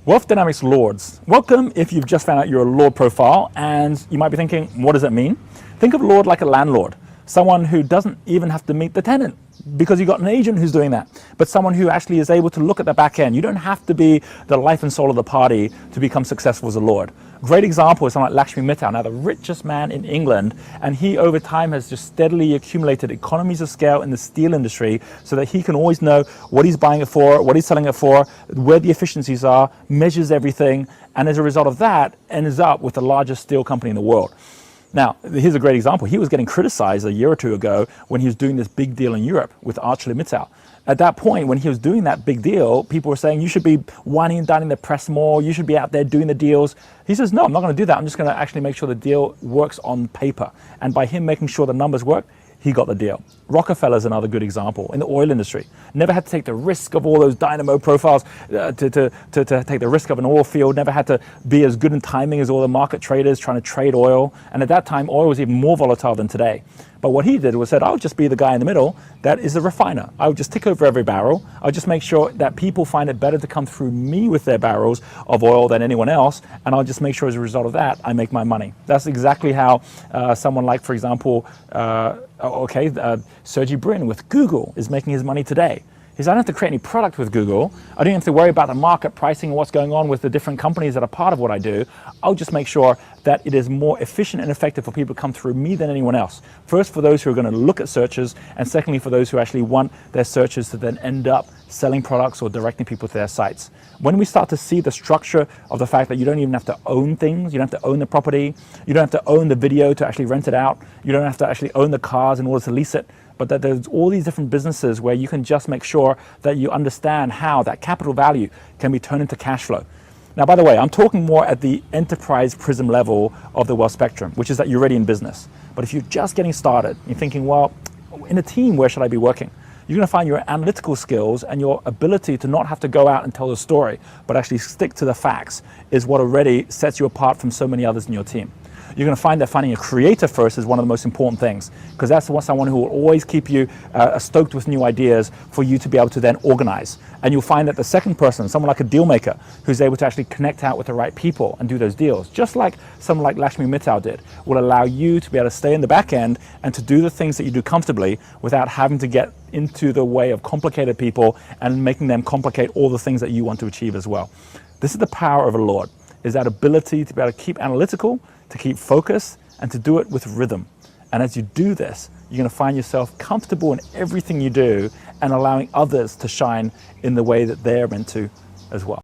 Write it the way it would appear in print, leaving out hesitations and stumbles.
Wealth Dynamics Lords. Welcome if you've just found out you're a Lord profile and you might be thinking, what does it mean? Think of Lord like a landlord, someone who doesn't even have to meet the tenant because you've got an agent who's doing that, but someone who actually is able to look at the back end. You don't have to be the life and soul of the party to become successful as a Lord. Great example is someone like Lakshmi Mittal, now the richest man in England, and he over time has just steadily accumulated economies of scale in the steel industry so that he can always know what he's buying it for, what he's selling it for, where the efficiencies are, measures everything, and as a result of that ends up with the largest steel company in the world. Now, here's a great example. He was getting criticized a year or two ago when he was doing this big deal in Europe with Mittal. At that point, when he was doing that big deal, people were saying, you should be whining and dining the press more, you should be out there doing the deals. He says, no, I'm not going to do that. I'm just going to actually make sure the deal works on paper. And by him making sure the numbers work, he got the deal. Rockefeller's another good example in the oil industry. Never had to take the risk of all those dynamo profiles to take the risk of an oil field. Never had to be as good in timing as all the market traders trying to trade oil. And at that time, oil was even more volatile than today. But what he did was said, I'll just be the guy in the middle that is a refiner. I'll just tick over every barrel. I'll just make sure that people find it better to come through me with their barrels of oil than anyone else. And I'll just make sure as a result of that, I make my money. That's exactly how someone like, for example, Sergey Brin with Google is making his money today. He says, I don't have to create any product with Google. I don't have to worry about the market pricing and what's going on with the different companies that are part of what I do. I'll just make sure that it is more efficient and effective for people to come through me than anyone else. First, for those who are going to look at searches, and secondly, for those who actually want their searches to then end up selling products or directing people to their sites. When we start to see the structure of the fact that you don't even have to own things, you don't have to own the property, you don't have to own the video to actually rent it out, you don't have to actually own the cars in order to lease it, but that there's all these different businesses where you can just make sure that you understand how that capital value can be turned into cash flow. Now, by the way, I'm talking more at the enterprise prism level of the wealth spectrum, which is that you're already in business. But if you're just getting started, you're thinking, well, in a team, where should I be working? You're going to find your analytical skills and your ability to not have to go out and tell the story, but actually stick to the facts is what already sets you apart from so many others in your team. You're going to find that finding a creator first is one of the most important things, because that's someone who will always keep you stoked with new ideas for you to be able to then organize. And you'll find that the second person, someone like a deal maker, who's able to actually connect out with the right people and do those deals, just like someone like Lakshmi Mittal did, will allow you to be able to stay in the back end and to do the things that you do comfortably without having to get into the way of complicated people and making them complicate all the things that you want to achieve as well. This is the power of a Lord, is that ability to be able to keep analytical, to keep focus, and to do it with rhythm. And as you do this, you're going to find yourself comfortable in everything you do and allowing others to shine in the way that they're meant to as well.